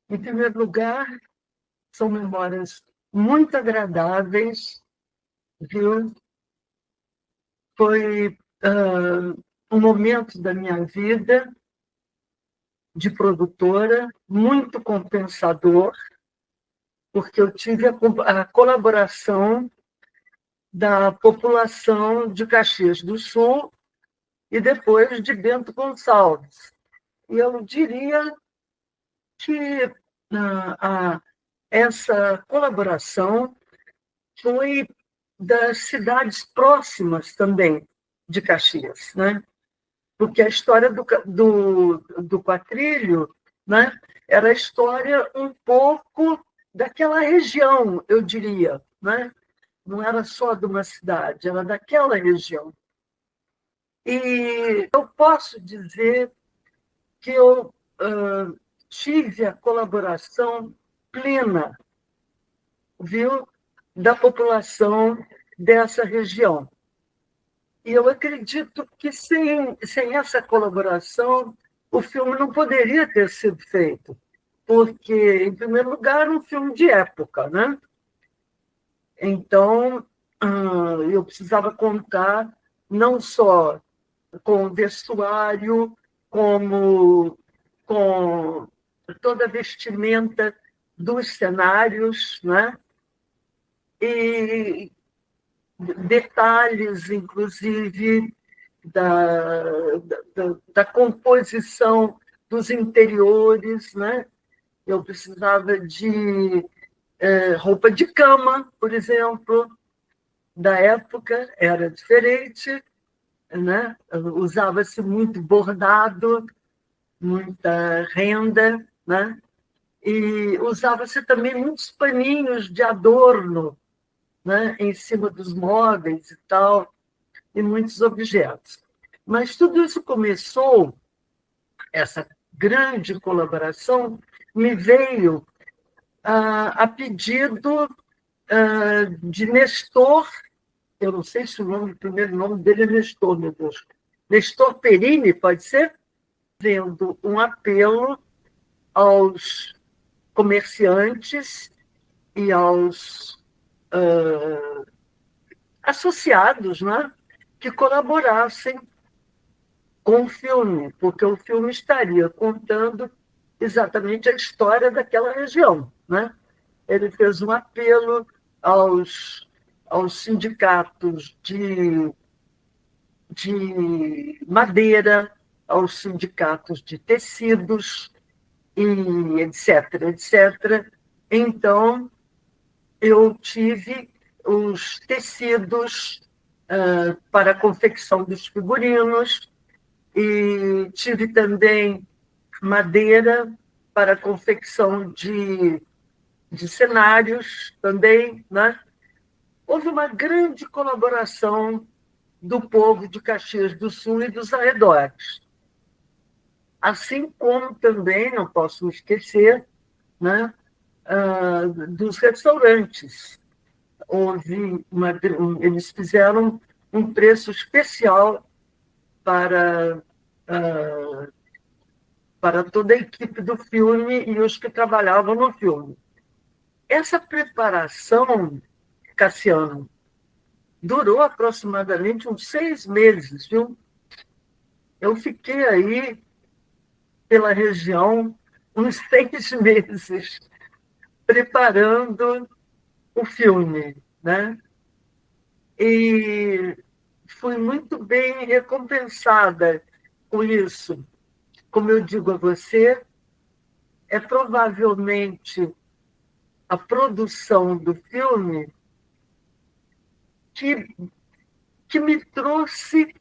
Em primeiro lugar, são memórias muito agradáveis, viu? Foi um momento da minha vida de produtora muito compensador, porque eu tive a colaboração da população de Caxias do Sul e depois de Bento Gonçalves. E eu diria que essa colaboração foi das cidades próximas também de Caxias, né? Porque a história do Quatrilho, né, era a história um pouco daquela região, eu diria, né? Não era só de uma cidade, era daquela região. E eu posso dizer que eu tive a colaboração plena, viu, da população dessa região. E eu acredito que sem essa colaboração o filme não poderia ter sido feito, porque, em primeiro lugar, é um filme de época, né? Então, eu precisava contar não só com o vestuário, como com toda a vestimenta dos cenários, né? E detalhes, inclusive, da composição dos interiores, né? Eu precisava de roupa de cama, por exemplo, da época, era diferente, né? Usava-se muito bordado, muita renda, né? E usava-se também muitos paninhos de adorno, né? Em cima dos móveis e tal, e muitos objetos. Mas tudo isso começou, essa grande colaboração, me veio a pedido de Nestor, eu não sei se o primeiro nome dele é Nestor, meu Deus. Nestor Perini, pode ser? Vendo um apelo aos comerciantes e aos associados, né, que colaborassem com o filme, porque o filme estaria contando exatamente a história daquela região, né? Ele fez um apelo aos sindicatos de madeira, aos sindicatos de tecidos, e etc, etc. Então, eu tive os tecidos para a confecção dos figurinos e tive também madeira para a confecção de cenários também, né? Houve uma grande colaboração do povo de Caxias do Sul e dos arredores. Assim como também, não posso me esquecer, né, dos restaurantes. Eles fizeram um preço especial para, para toda a equipe do filme e os que trabalhavam no filme. Essa preparação, Cassiano, durou aproximadamente uns 6 meses, viu? Eu fiquei aí pela região uns 6 meses preparando o filme, né? E fui muito bem recompensada com isso. Como eu digo a você, é provavelmente a produção do filme que me trouxe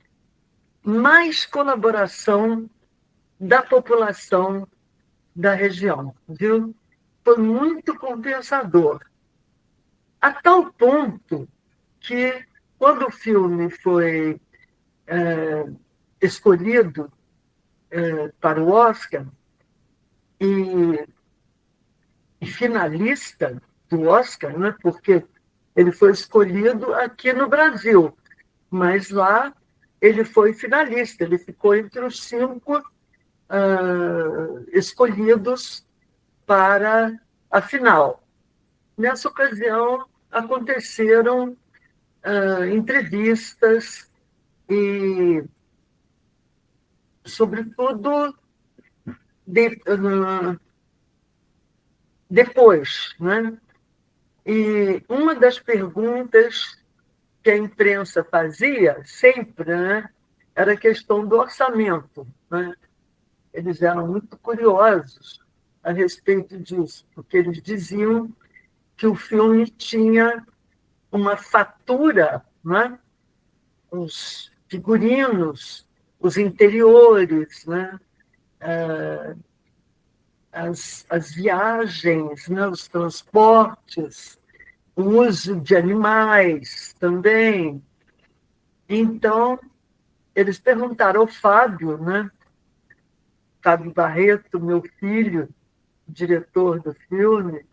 mais colaboração da população da região, viu? Foi muito compensador, a tal ponto que, quando o filme foi escolhido para o Oscar e finalista do Oscar, né, porque ele foi escolhido aqui no Brasil, mas lá ele foi finalista, ele ficou entre os 5 escolhidos para a final. Nessa ocasião, aconteceram entrevistas e, sobretudo, depois, né? E uma das perguntas que a imprensa fazia sempre, né, era a questão do orçamento, né? Eles eram muito curiosos a respeito disso, porque eles diziam que o filme tinha uma fatura, né? Os figurinos, os interiores, né? As viagens, né? Os transportes, o uso de animais também. Então, eles perguntaram ao Fábio, né? Fábio Barreto, meu filho, diretor do filme,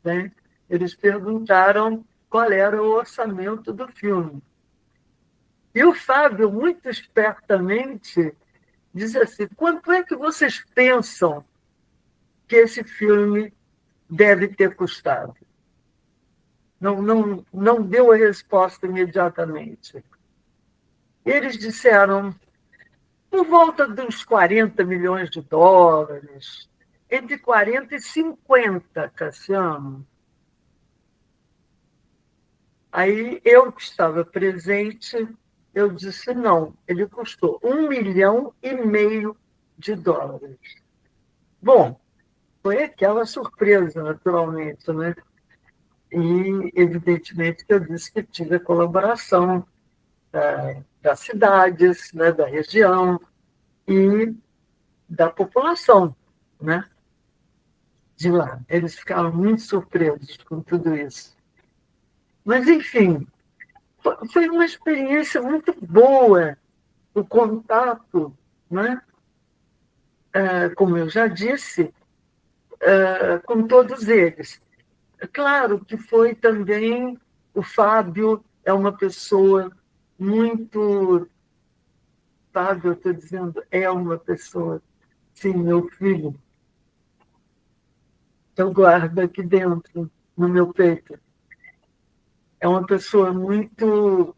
né? Eles perguntaram qual era o orçamento do filme. E o Fábio, muito espertamente, diz assim: quanto é que vocês pensam que esse filme deve ter custado? Não deu a resposta imediatamente. Eles disseram por volta dos 40 milhões de dólares, entre 40 e 50, Cassiano. Aí eu, que estava presente, eu disse não, ele custou 1,5 milhão de dólares. Bom, foi aquela surpresa, naturalmente, né? E, evidentemente, que eu disse que tive a colaboração das cidades, né, da região e da população, né, de lá. Eles ficaram muito surpresos com tudo isso. Mas, enfim, foi uma experiência muito boa, o contato, né, como eu já disse, com todos eles. É claro que foi também, o Fábio é uma pessoa muito. Fábio, eu estou dizendo, é uma pessoa, sim, meu filho, eu guardo aqui dentro, no meu peito. É uma pessoa muito,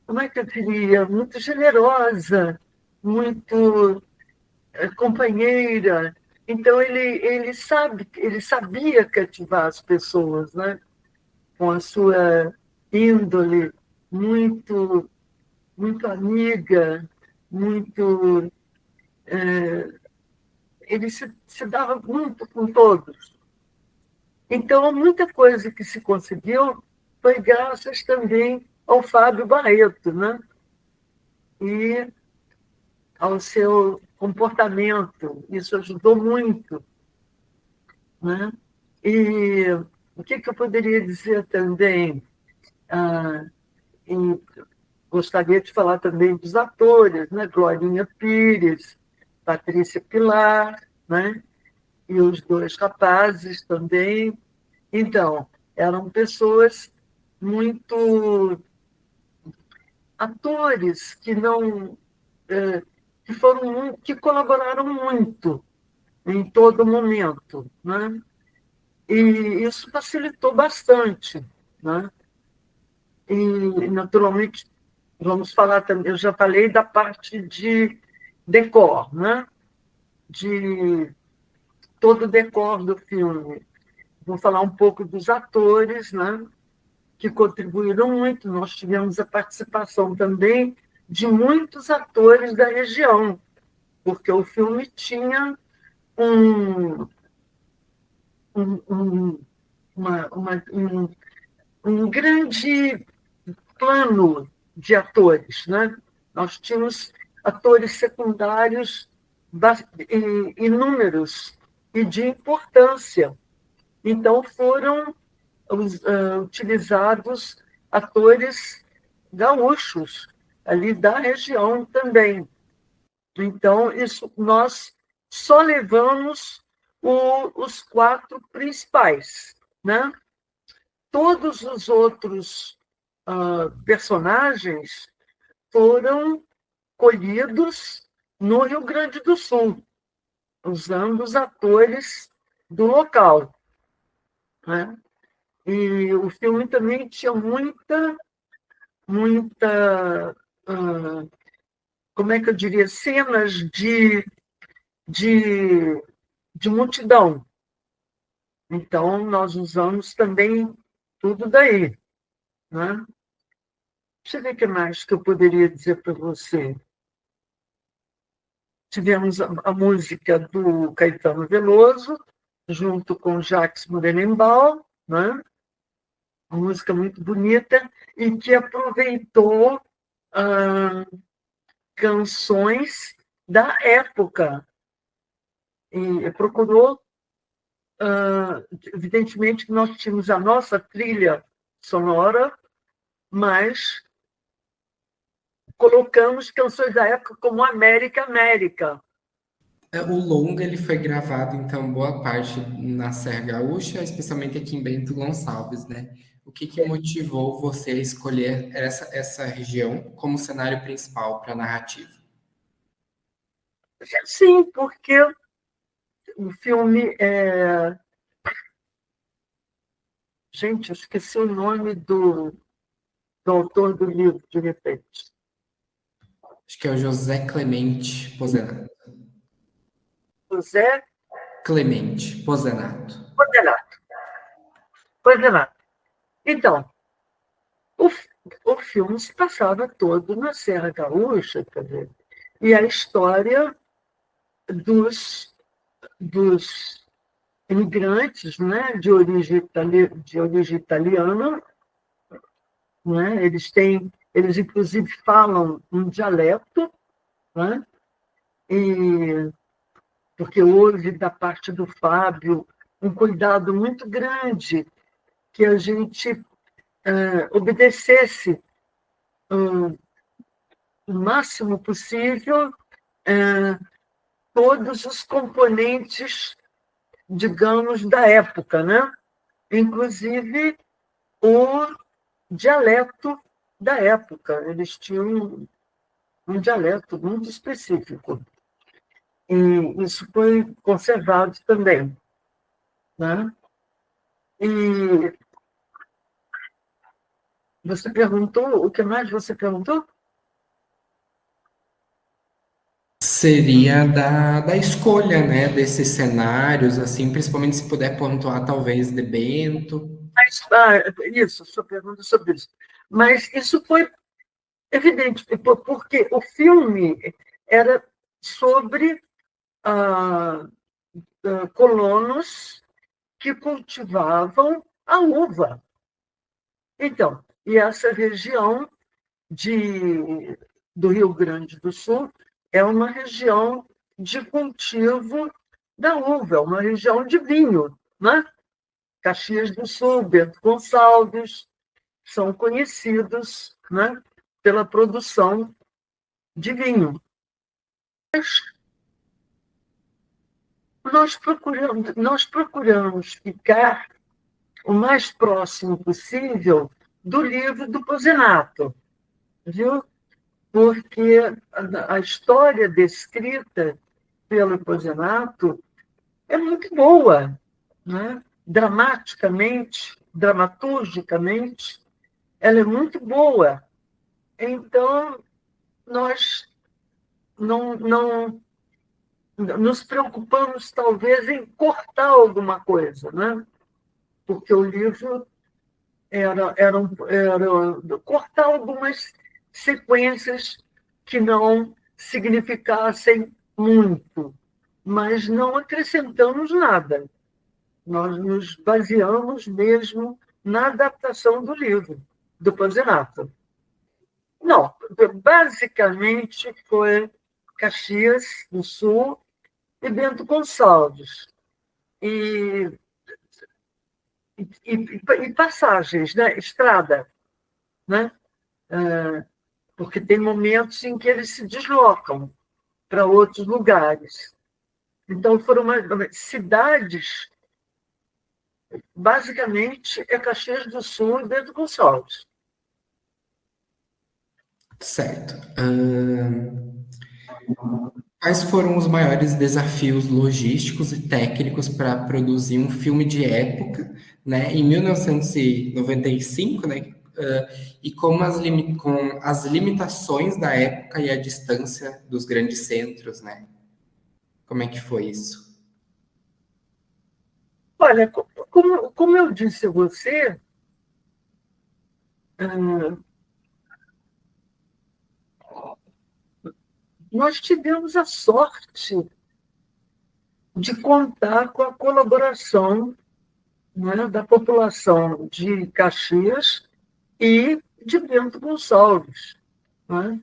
como é que eu diria, muito generosa, muito companheira. Então, ele sabia cativar as pessoas, né? Com a sua índole muito, muito amiga, muito. Ele se dava muito com todos. Então, muita coisa que se conseguiu foi graças também ao Fábio Barreto, né? E ao seu comportamento. Isso ajudou muito, né? E o que eu poderia dizer também? Ah, e gostaria de falar também dos atores, né? Glorinha Pires, Patrícia Pilar, né? E os dois rapazes também. Então, eram pessoas muito atores que não que colaboraram muito em todo momento, né? E isso facilitou bastante, né? E, naturalmente, vamos falar também, eu já falei da parte de decor, né? De todo o decor do filme. Vou falar um pouco dos atores, né? Que contribuíram muito. Nós tivemos a participação também de muitos atores da região, porque o filme tinha um, um, um, um grande plano de atores, né? Nós tínhamos atores secundários inúmeros e de importância. Então, foram utilizados atores gaúchos, ali da região também. Então, isso nós só levamos os 4 principais, né? Todos os outros personagens foram colhidos no Rio Grande do Sul, usando os atores do local, né? E o filme também tinha muita, como é que eu diria, cenas de, de multidão. Então, nós usamos também tudo daí, né? Deixa eu ver o que mais que eu poderia dizer para você. Tivemos a música do Caetano Veloso, junto com Jacques Morelenbaum, né? Uma música muito bonita, e que aproveitou canções da época. E procurou, evidentemente, que nós tínhamos a nossa trilha sonora, mas colocamos canções da época como América, América. O longa ele foi gravado, então, boa parte na Serra Gaúcha, especialmente aqui em Bento Gonçalves, né? O que que motivou você a escolher essa região como cenário principal para a narrativa? Sim, porque o filme é... Gente, eu esqueci o nome do autor do livro, de repente. Acho que é o José Clemente Pozenato. José Clemente Pozenato. Coordenato. Coordenato. Então, o, o filme se passava todo na Serra Gaúcha, quer dizer, e a história dos imigrantes, né, de origem italiana, né, eles inclusive falam um dialeto, né, e porque houve da parte do Fábio um cuidado muito grande que a gente obedecesse o máximo possível todos os componentes, digamos, da época, né? Inclusive o dialeto da época. Eles tinham um dialeto muito específico. E isso foi conservado também, né? E você perguntou, o que mais você perguntou? Seria da escolha, né, desses cenários, assim, principalmente se puder pontuar, talvez, de Bento. Mas, isso, sua pergunta sobre isso. Mas isso foi evidente, porque o filme era sobre colonos que cultivavam a uva. Então, e essa região do Rio Grande do Sul é uma região de cultivo da uva, é uma região de vinho, né? Caxias do Sul, Bento Gonçalves, são conhecidos, né, pela produção de vinho. Nós procuramos ficar o mais próximo possível do livro do Pozenato, viu? Porque a história descrita pelo Pozenato é muito boa, né? Dramaturgicamente, ela é muito boa. Então, nós não nos preocupamos, talvez, em cortar alguma coisa, né? Porque o livro era cortar algumas sequências que não significassem muito, mas não acrescentamos nada. Nós nos baseamos mesmo na adaptação do livro, do Panzinato. Não, basicamente foi Caxias do Sul e Bento Gonçalves. E, e passagens, né? Estrada, né? Porque tem momentos em que eles se deslocam para outros lugares. Então, foram cidades, basicamente, é Caxias do Sul e Bento Gonçalves. Certo. Quais foram os maiores desafios logísticos e técnicos para produzir um filme de época, né, em 1995, né, e como com as limitações da época e a distância dos grandes centros, né? Como é que foi isso? Olha, como eu disse a você, ah, nós tivemos a sorte de contar com a colaboração, né, da população de Caxias e de Bento Gonçalves, né?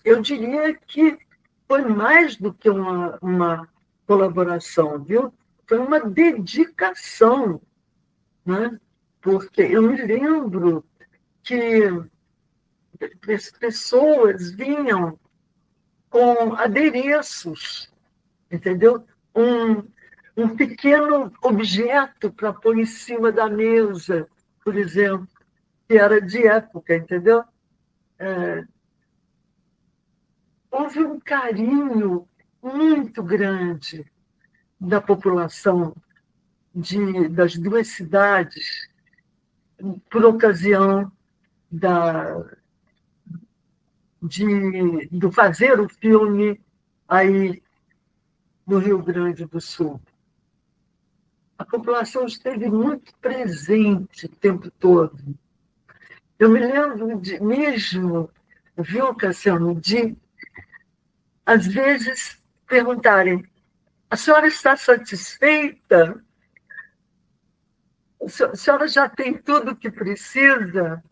Eu diria que foi mais do que uma colaboração, viu? Foi uma dedicação, né? Porque eu me lembro que pessoas vinham com adereços, entendeu? Um pequeno objeto para pôr em cima da mesa, por exemplo, que era de época, entendeu? Houve um carinho muito grande da população das duas cidades por ocasião da, do fazer o filme aí no Rio Grande do Sul. A população esteve muito presente o tempo todo. Eu me lembro mesmo, viu, Cassiano, de, às vezes, perguntarem: a senhora está satisfeita? A senhora já tem tudo o que precisa?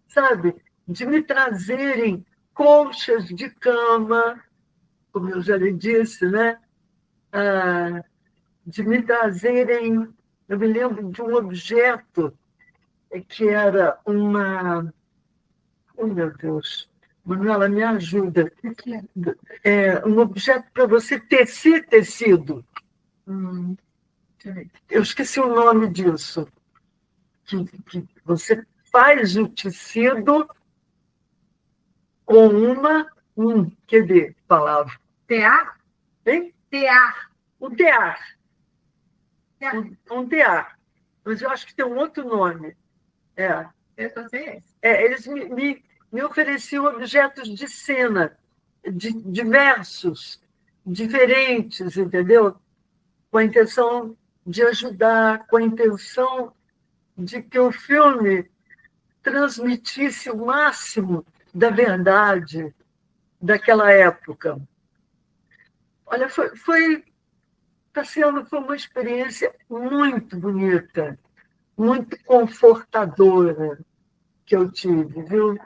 Sabe? De me trazerem colchas de cama, como eu já lhe disse, né? Ah, de me trazerem. Eu me lembro de um objeto que era uma. Oh, meu Deus! Manuela, me ajuda. O que é um objeto para você tecer tecido. Hum, eu esqueci o nome disso. Que você faz o tecido com quer dizer, palavra. Tear? Hein? Tear. Um tear. Um tear. Mas eu acho que tem um outro nome. É. Eu só sei esse. Eles me ofereciam objetos de cena, diversos, diferentes, entendeu? Com a intenção de ajudar, com a intenção de que o filme transmitisse o máximo da verdade daquela época. Olha, Tassiano, foi uma experiência muito bonita, muito confortadora que eu tive, viu?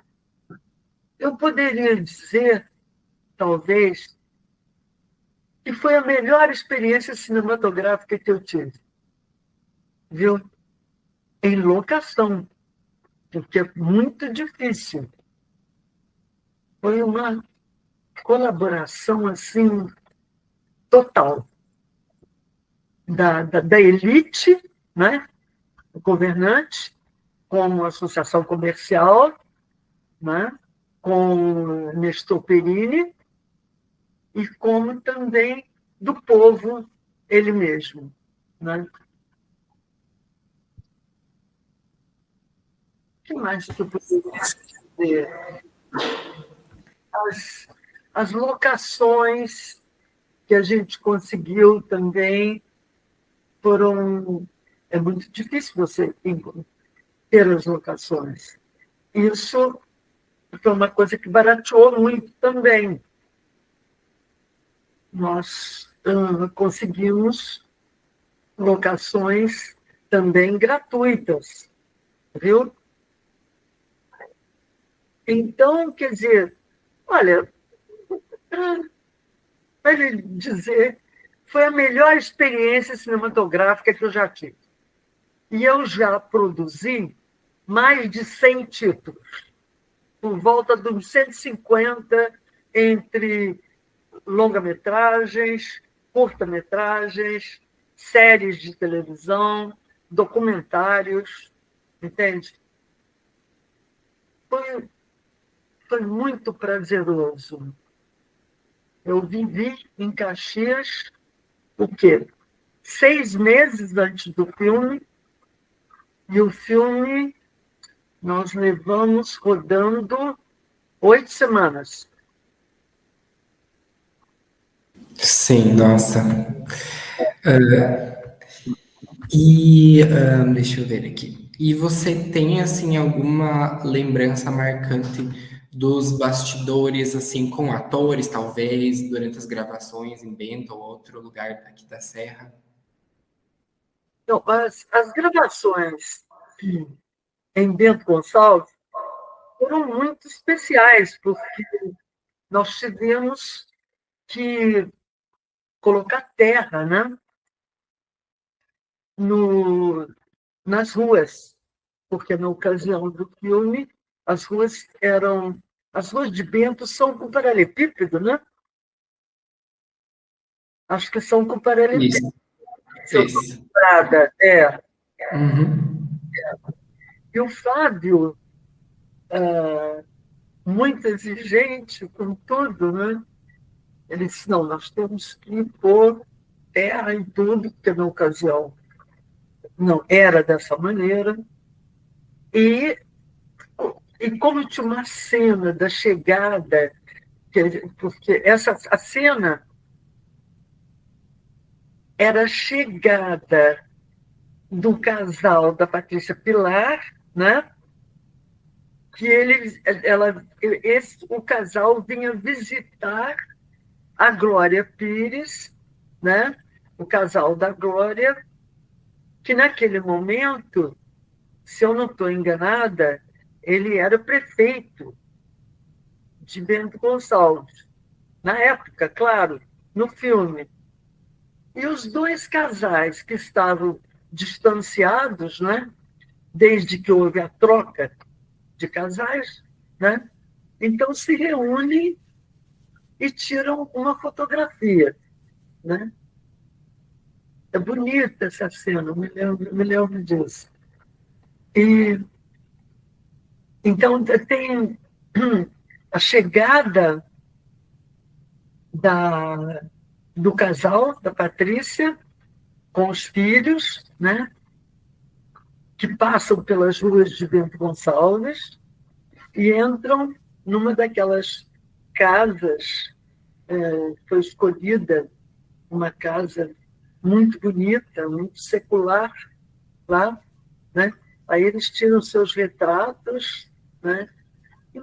Eu poderia dizer, talvez, que foi a melhor experiência cinematográfica que eu tive, viu? Em locação, porque é muito difícil. Foi uma colaboração assim total da elite, né? O governante, com a associação comercial, né? Com Nestor Perini, e como também do povo ele mesmo, né? O que mais que eu poderia dizer? As locações que a gente conseguiu também foram... É muito difícil você ter as locações. Isso foi uma coisa que barateou muito também. Nós conseguimos locações também gratuitas, viu? Então, quer dizer, olha, para lhe dizer, foi a melhor experiência cinematográfica que eu já tive. E eu já produzi mais de 100 títulos, por volta de uns 150 entre longa-metragens, curta-metragens, séries de televisão, documentários, entende? Foi muito prazeroso. Eu vivi em Caxias, o quê? 6 meses antes do filme, e o filme nós levamos rodando 8 semanas. Sim, nossa. E deixa eu ver aqui. E você tem assim alguma lembrança marcante dos bastidores assim com atores, talvez, durante as gravações em Bento ou outro lugar aqui da Serra? Então, as gravações em Bento Gonçalves foram muito especiais, porque nós tivemos que colocar terra, né, no, nas ruas, porque na ocasião do filme as ruas eram. As ruas de Bento são com paralelepípedo, né? Acho que são com paralelepípedo. Isso, Se eu estou isso. lembrada, é. Uhum. E o Fábio, muito exigente com tudo, né? Ele disse: não, nós temos que pôr terra em tudo, porque na ocasião não era dessa maneira. E, e como tinha uma cena da chegada, porque a cena era a chegada do casal da Patrícia Pilar, né? Que o casal vinha visitar a Glória Pires, né? O casal da Glória, que naquele momento, se eu não estou enganada, ele era prefeito de Bento Gonçalves. Na época, claro, no filme. E os dois casais que estavam distanciados, né? Desde que houve a troca de casais, né? Então se reúnem e tiram uma fotografia, né? É bonita essa cena, me lembro disso. E então tem a chegada da, do casal, da Patrícia, com os filhos, né? Que passam pelas ruas de Bento Gonçalves e entram numa daquelas casas, foi escolhida uma casa muito bonita, muito secular lá, né? Aí eles tiram seus retratos, né? E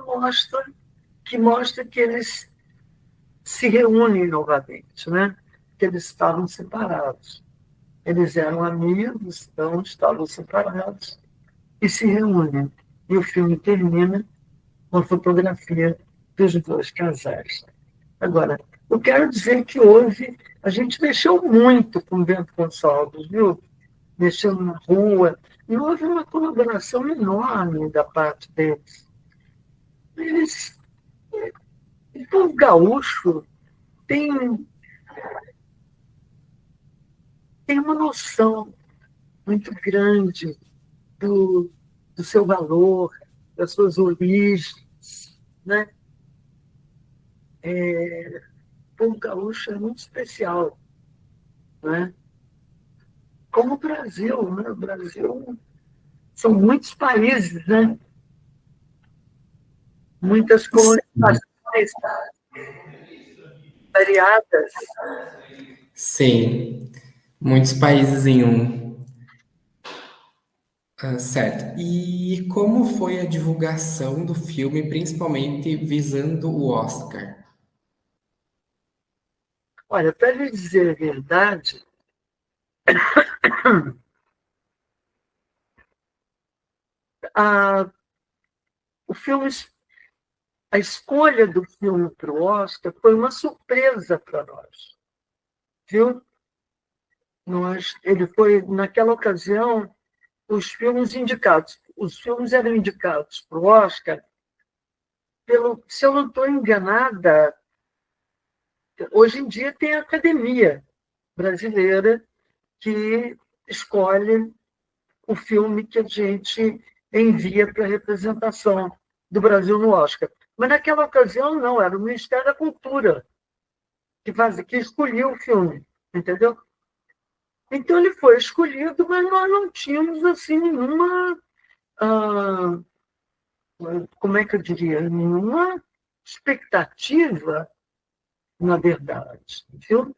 mostra que eles se reúnem novamente, né? Que eles estavam separados. Eles eram amigos, então estavam separados e se reúnem. E o filme termina com a fotografia dos dois casais. Agora, eu quero dizer que a gente mexeu muito com o Bento Gonçalves, viu? Mexeu na rua, e houve uma colaboração enorme da parte deles. Eles, o povo gaúcho tem, tem uma noção muito grande do, do seu valor, das suas origens, né? O povo gaúcho é muito especial, né? Como o Brasil, né? O Brasil são muitos países, né? Muitas colonizações variadas. Sim, muitos países em um. Certo. E como foi a divulgação do filme, principalmente visando o Oscar? Olha, para lhe dizer a verdade, a, o filme, a escolha do filme para o Oscar foi uma surpresa para nós, viu? Ele foi, naquela ocasião, os filmes eram indicados para o Oscar se eu não estou enganada, hoje em dia tem a Academia Brasileira que escolhe o filme que a gente envia para a representação do Brasil no Oscar. Mas naquela ocasião, não, era o Ministério da Cultura que escolhia o filme, entendeu? Então ele foi escolhido, mas nós não tínhamos assim nenhuma, como é que eu diria, nenhuma expectativa, na verdade, viu?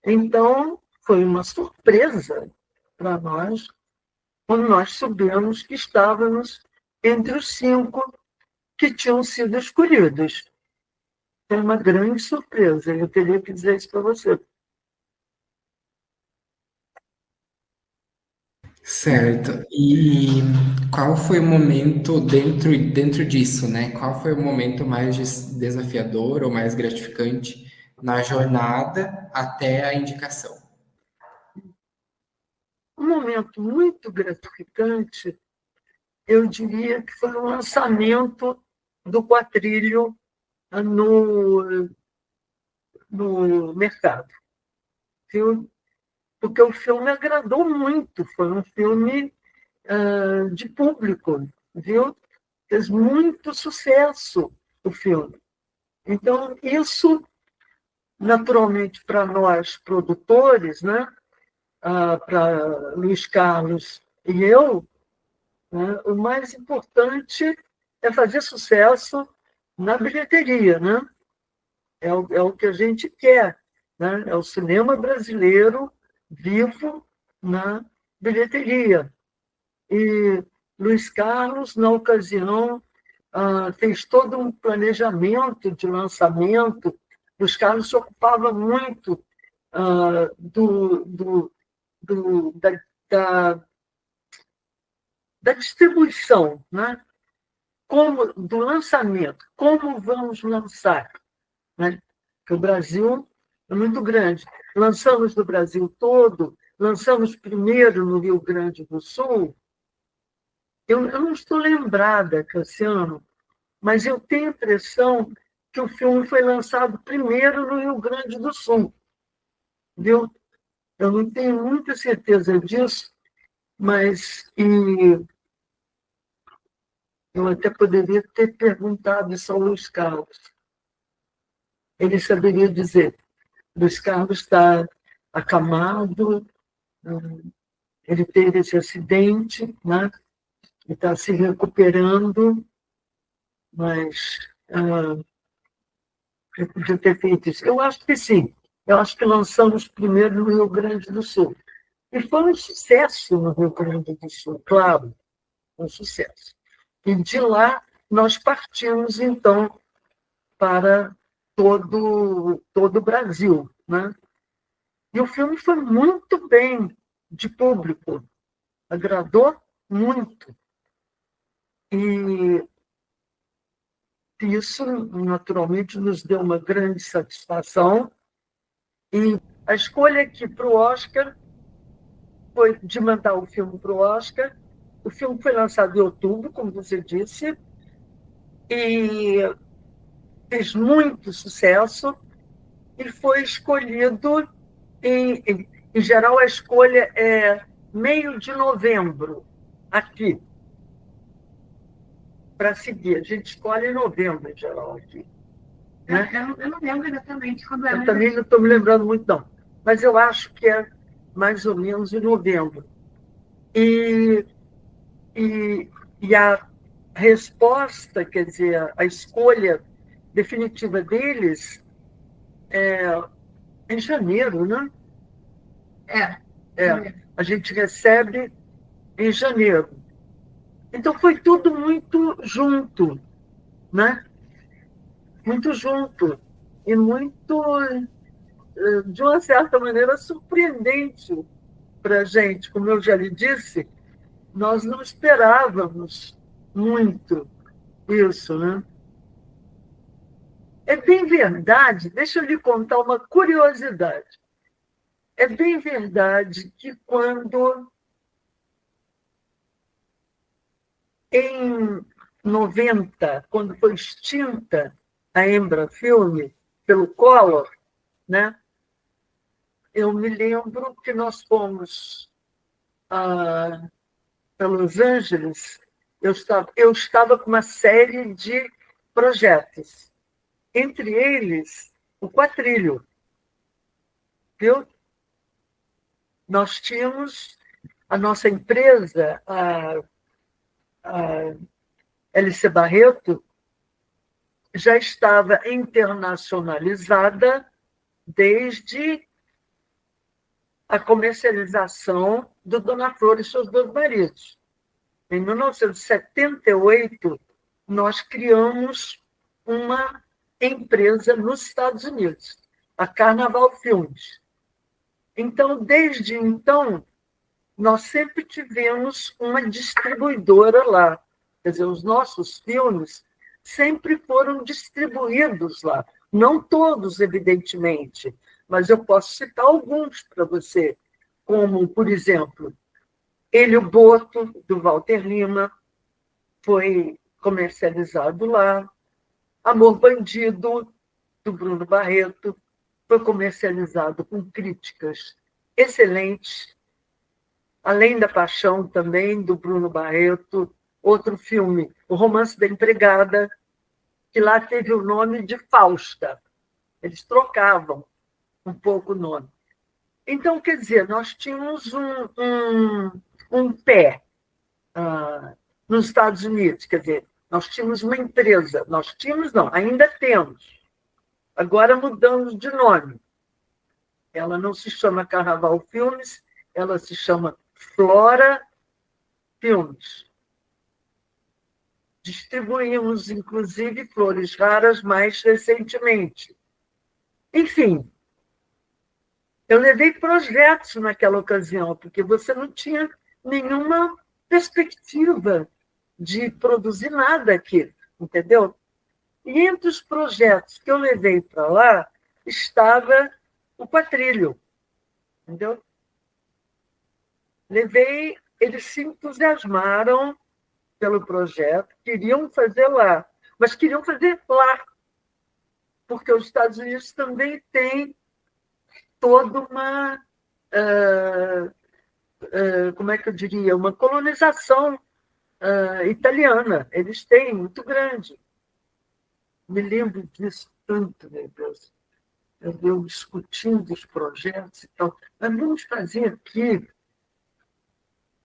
Então foi uma surpresa para nós quando nós soubemos que estávamos entre os 5 que tinham sido escolhidos. Foi uma grande surpresa, eu teria que dizer isso para você. Certo. E qual foi o momento dentro disso, né? Qual foi o momento mais desafiador ou mais gratificante na jornada até a indicação? Um momento muito gratificante, eu diria que foi o lançamento do Quatrilho no, no mercado, viu? Porque o filme agradou muito, foi um filme de público, viu? Fez muito sucesso o filme. Então, isso, naturalmente, para nós produtores, né? Para Luiz Carlos e eu, né? O mais importante é fazer sucesso na bilheteria, né? É o que a gente quer, né? É o cinema brasileiro vivo na bilheteria. E Luiz Carlos, na ocasião, fez todo um planejamento de lançamento. Luiz Carlos se ocupava muito da, da, da distribuição, né? Do lançamento, como vamos lançar, né? Porque o Brasil é muito grande. Lançamos no Brasil todo, lançamos primeiro no Rio Grande do Sul. Eu não estou lembrada, Cassiano, mas eu tenho a impressão que o filme foi lançado primeiro no Rio Grande do Sul. Viu? Eu não tenho muita certeza disso, mas eu até poderia ter perguntado isso ao Luiz Carlos. Ele saberia dizer. Luiz Carlos está acamado, ele teve esse acidente, né? E está se recuperando, mas eu podia ter feito isso. Eu acho que sim. Eu acho que lançamos primeiro no Rio Grande do Sul. E foi um sucesso no Rio Grande do Sul, claro, um sucesso. E de lá nós partimos, então, para todo o Brasil, né? E o filme foi muito bem de público, agradou muito. E isso, naturalmente, nos deu uma grande satisfação. E a escolha aqui para o Oscar foi de mandar o filme para o Oscar. O filme foi lançado em outubro, como você disse, e fez muito sucesso e foi escolhido, em geral, a escolha é meio de novembro, aqui, para seguir. A gente escolhe em novembro, em geral, aqui. Né? Eu não lembro exatamente quando é. Eu também não estou me lembrando muito, não. Mas eu acho que é mais ou menos em novembro. E a resposta, quer dizer, a escolha definitiva deles é em janeiro, né? A gente recebe em janeiro. Então, foi tudo muito junto, né? Muito junto. E muito, de uma certa maneira, surpreendente para a gente. Como eu já lhe disse, nós não esperávamos muito isso, né? É bem verdade, deixa eu lhe contar uma curiosidade. É bem verdade que quando, em 90, quando foi extinta a Embrafilme pelo Collor, né? Eu me lembro que nós fomos para Los Angeles. Eu estava com uma série de projetos, entre eles o Quatrilho, viu? Nós tínhamos a nossa empresa, a LC Barreto, já estava internacionalizada desde a comercialização do Dona Flor e seus dois maridos. Em 1978, nós criamos uma empresa nos Estados Unidos, a Carnaval Filmes. Então, desde então, nós sempre tivemos uma distribuidora lá. Quer dizer, os nossos filmes sempre foram distribuídos lá. Não todos, evidentemente, mas eu posso citar alguns para você, como, por exemplo, Ele o Boto, do Walter Lima, foi comercializado lá. Amor Bandido, do Bruno Barreto, foi comercializado com críticas excelentes. Além da Paixão, também, do Bruno Barreto. Outro filme, O Romance da Empregada, que lá teve o nome de Fausta. Eles trocavam um pouco o nome. Então, quer dizer, nós tínhamos um pé nos Estados Unidos, quer dizer, nós tínhamos uma empresa, não, ainda temos. Agora mudamos de nome. Ela não se chama Carnaval Filmes, ela se chama Flora Filmes. Distribuímos, inclusive, Flores Raras mais recentemente. Enfim, eu levei projetos naquela ocasião, porque você não tinha nenhuma perspectiva de produzir nada aqui, entendeu? E entre os projetos que eu levei para lá estava o Quatrilho, entendeu? Levei, eles se entusiasmaram pelo projeto, queriam fazer lá, mas queriam fazer lá, porque os Estados Unidos também têm toda uma, como é que eu diria, uma colonização italiana. Eles têm, muito grande. Me lembro disso tanto, meu Deus. Eu discutindo os projetos e tal. Mas vamos fazer aqui.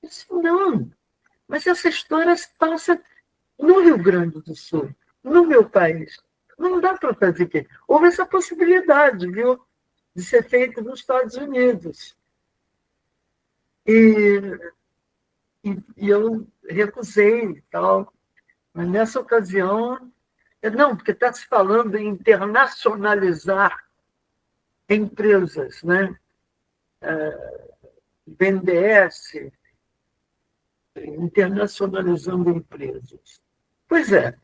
Eu disse, não, mas essa história se passa no Rio Grande do Sul, no meu país. Não dá para fazer aqui. Houve essa possibilidade, viu, de ser feito nos Estados Unidos. E eu recusei e tal. Mas nessa ocasião, não, porque está se falando em internacionalizar empresas, né? BNDES, internacionalizando empresas. Pois é,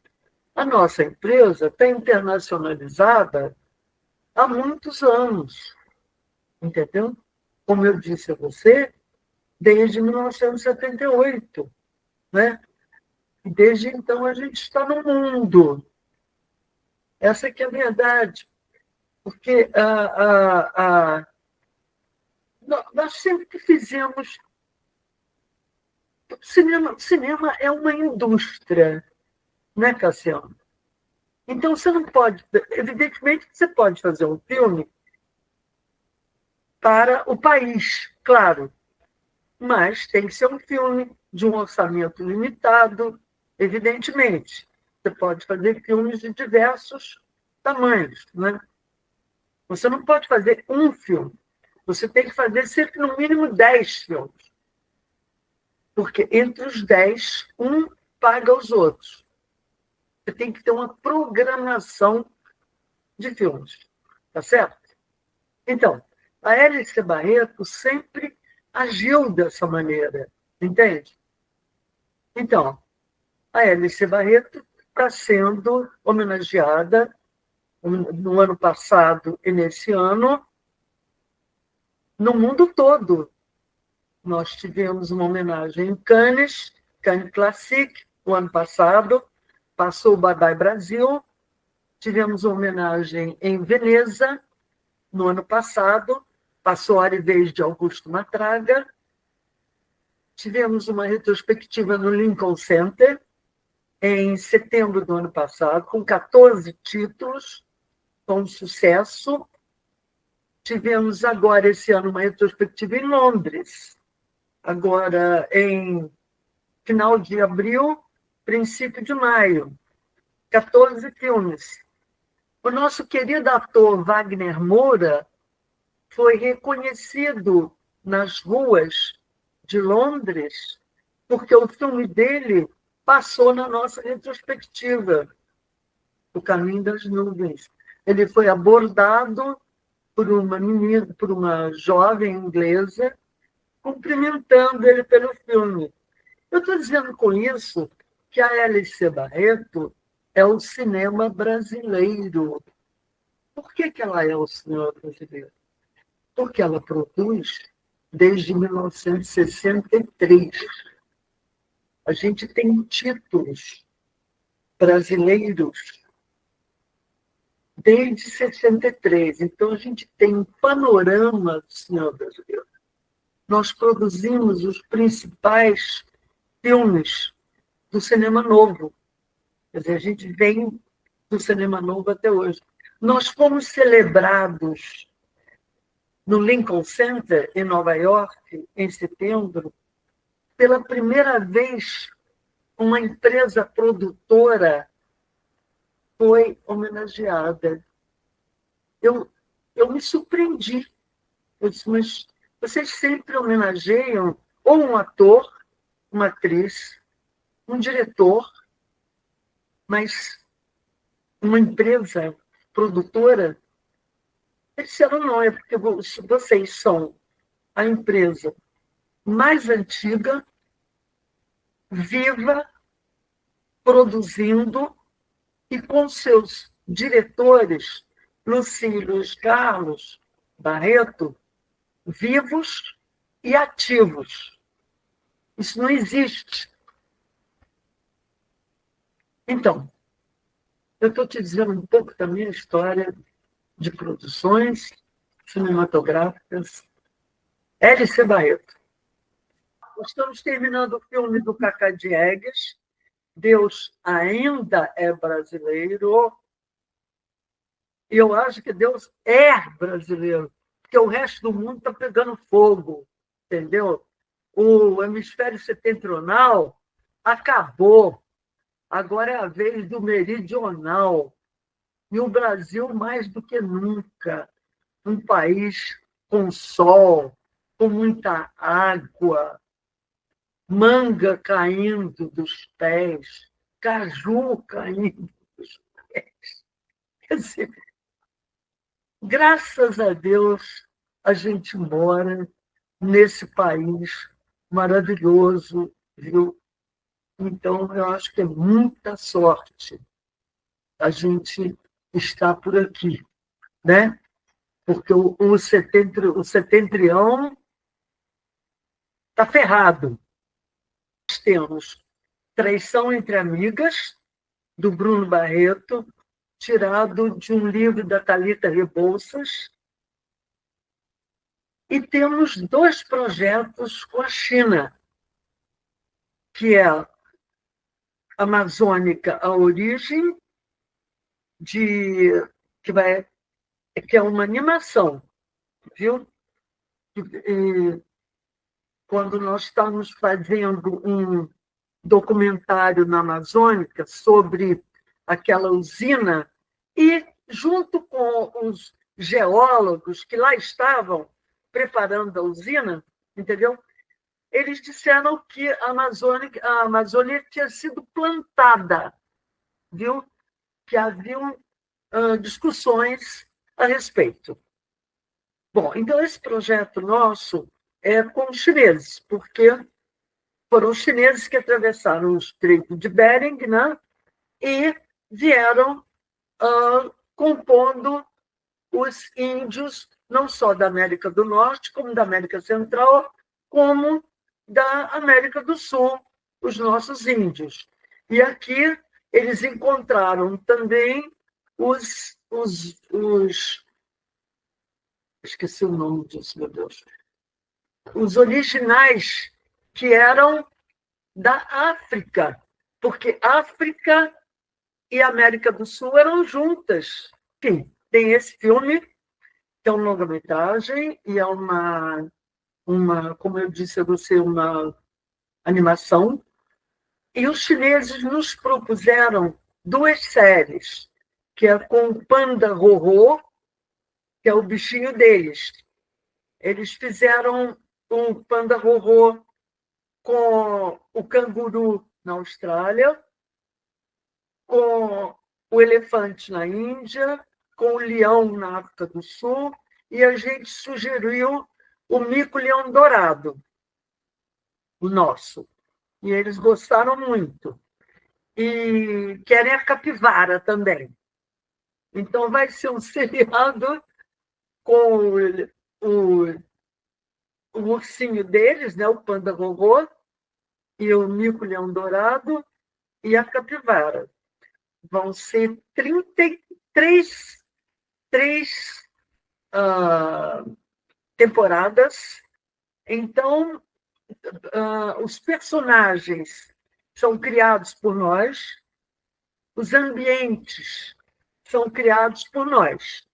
a nossa empresa está internacionalizada há muitos anos, entendeu? Como eu disse a você, desde 1978, né? E desde então a gente está no mundo. Essa que é a verdade, porque nós sempre fizemos... Cinema é uma indústria, né, Cassiano? Então, você não pode... Evidentemente, você pode fazer um filme para o país, claro, mas tem que ser um filme de um orçamento limitado, evidentemente. Você pode fazer filmes de diversos tamanhos, né? Você não pode fazer um filme. Você tem que fazer sempre, no mínimo, 10 filmes. Porque entre os 10, um paga os outros. Você tem que ter uma programação de filmes. Tá certo? Então, a LC Barreto sempre agiu dessa maneira. Entende? Então, a LC Barreto está sendo homenageada no ano passado e nesse ano no mundo todo. Nós tivemos uma homenagem em Cannes Classic, o ano passado, passou o Badai Brasil, tivemos uma homenagem em Veneza, no ano passado, passou a Aridez de Augusto Matraga, tivemos uma retrospectiva no Lincoln Center, em setembro do ano passado, com 14 títulos, com sucesso. tivemos agora, esse ano, uma retrospectiva em Londres. Agora, em final de abril, princípio de maio. 14 filmes. O nosso querido ator Wagner Moura foi reconhecido nas ruas de Londres porque o filme dele passou na nossa retrospectiva, O Caminho das Nuvens. Ele foi abordado por uma menina, por uma jovem inglesa, cumprimentando ele pelo filme. Eu estou dizendo com isso que a Alice Barreto é o cinema brasileiro. Por que ela é o cinema brasileiro? Porque ela produz desde 1963. A gente tem títulos brasileiros desde 63. Então, a gente tem um panorama do cinema brasileiro. Nós produzimos os principais filmes do cinema novo. Quer dizer, a gente vem do cinema novo até hoje. Nós fomos celebrados no Lincoln Center, em Nova York, em setembro, pela primeira vez, uma empresa produtora foi homenageada. Eu me surpreendi. Eu disse, mas vocês sempre homenageiam ou um ator, uma atriz, um diretor, mas uma empresa produtora? Eles disseram, não, é porque vocês são a empresa mais antiga, viva, produzindo, e com seus diretores, Lucílio e Luiz Carlos Barreto, vivos e ativos. Isso não existe. Então, eu estou te dizendo um pouco da minha história de produções cinematográficas. Alice Barreto. Estamos terminando o filme do Cacá Diegues, Deus Ainda é Brasileiro. E eu acho que Deus é brasileiro, porque o resto do mundo está pegando fogo, entendeu? O hemisfério setentrional acabou. Agora é a vez do meridional. E o Brasil, mais do que nunca, um país com sol, com muita água, manga caindo dos pés, caju caindo dos pés. Quer dizer, graças a Deus, a gente mora nesse país maravilhoso, viu? Então, eu acho que é muita sorte a gente estar por aqui, né? Porque o setentrião está ferrado. Nós temos Traição entre Amigas, do Bruno Barreto, tirado de um livro da Thalita Rebouças, e temos 2 projetos com a China, que é a Amazônica, a Origem, que é uma animação, viu? E quando nós estamos fazendo um documentário na Amazônica sobre aquela usina, e junto com os geólogos que lá estavam preparando a usina, entendeu? Eles disseram que a Amazônia tinha sido plantada, viu? Que haviam discussões a respeito. Bom, então esse projeto nosso é com os chineses, porque foram os chineses que atravessaram o Estreito de Bering, né? E vieram compondo os índios, não só da América do Norte, como da América Central, como da América do Sul, os nossos índios. E aqui eles encontraram também os esqueci o nome disso, meu Deus. Os originais que eram da África, porque África e América do Sul eram juntas. Enfim, tem esse filme que é um longa-metragem e é como eu disse a você, uma animação. E os chineses nos propuseram 2 séries, que é com o Panda Rorô, que é o bichinho deles. Eles fizeram o Panda Rorô com o canguru na Austrália, com o elefante na Índia, com o leão na África do Sul, e a gente sugeriu o mico-leão dourado, o nosso. E eles gostaram muito. E querem a capivara também. Então, vai ser um seriado com o ursinho deles, né, o Panda Rorô, e o mico-leão dourado, e a capivara. Vão ser 33 temporadas. Então, os personagens são criados por nós, os ambientes são criados por nós.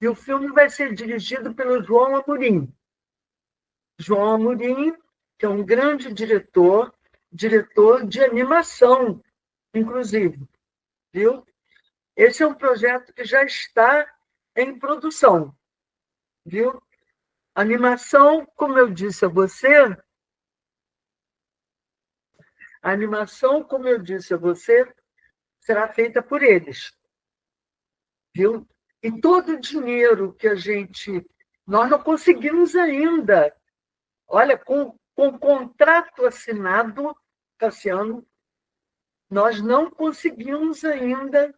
E o filme vai ser dirigido pelo João Amorim. João Amorim, que é um grande diretor de animação, inclusive. Viu? Esse é um projeto que já está em produção. Viu? A animação, como eu disse a você, será feita por eles. Viu? E todo o dinheiro que nós não conseguimos ainda. Olha, com o contrato assinado, Cassiano, nós não conseguimos ainda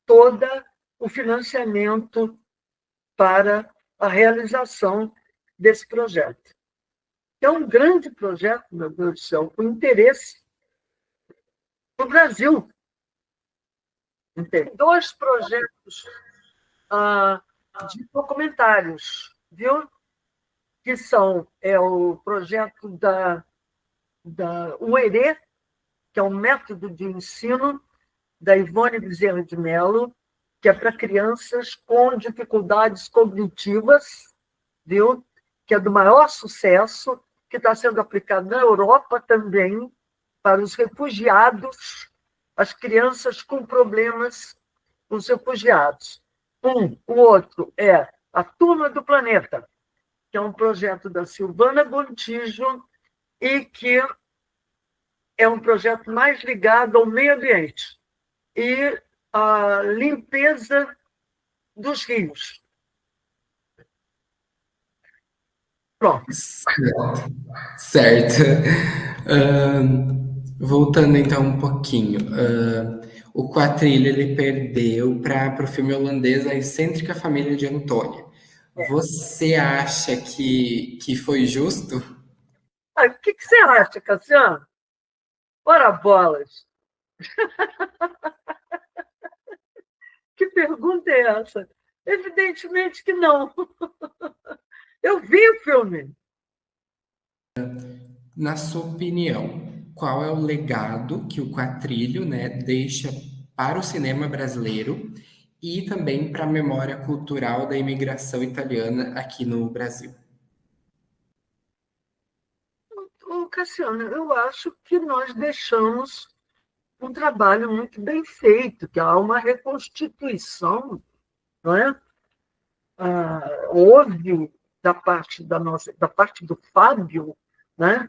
todo o financiamento para a realização desse projeto. É um grande projeto, meu Deus do céu, com interesse no Brasil. Tem 2 projetos de documentários, viu? Que são o projeto da UERê, que é um método de ensino da Ivone Bezerra de Mello, que é para crianças com dificuldades cognitivas, viu? Que é do maior sucesso, que está sendo aplicado na Europa também, para os refugiados, as crianças com problemas, os refugiados. O outro é a Turma do Planeta, que é um projeto da Silvana Gontijo e que é um projeto mais ligado ao meio ambiente e à limpeza dos rios. Pronto. Certo. Voltando então um pouquinho. O Quatrilho ele perdeu para o filme holandês A Excêntrica Família de Antônia. Você acha que foi justo? O que você acha, Cassiano? Ora bolas! Que pergunta é essa? Evidentemente que não. Eu vi o filme. Na sua opinião, qual é o legado que o Quatrilho, né, deixa para o cinema brasileiro e também para a memória cultural da imigração italiana aqui no Brasil? Cassiano, eu acho que nós deixamos um trabalho muito bem feito, que há uma reconstituição, não é? Houve da parte do Fábio, né?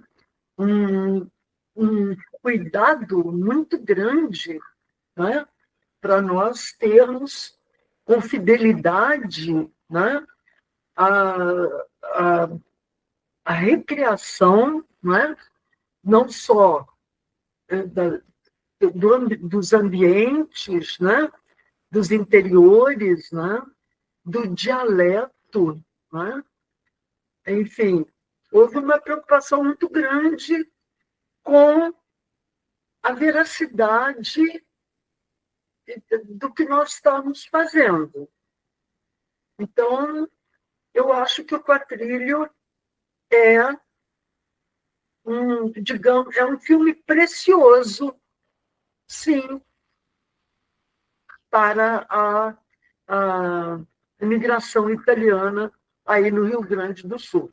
um cuidado muito grande, né? Para nós termos com fidelidade, né? a, a recriação, né? Não só dos ambientes, né? Dos interiores, né? Do dialeto, né? Enfim, houve uma preocupação muito grande com a veracidade do que nós estamos fazendo. Então, eu acho que o Quatrilho digamos, é um filme precioso, sim, para a imigração italiana aí no Rio Grande do Sul.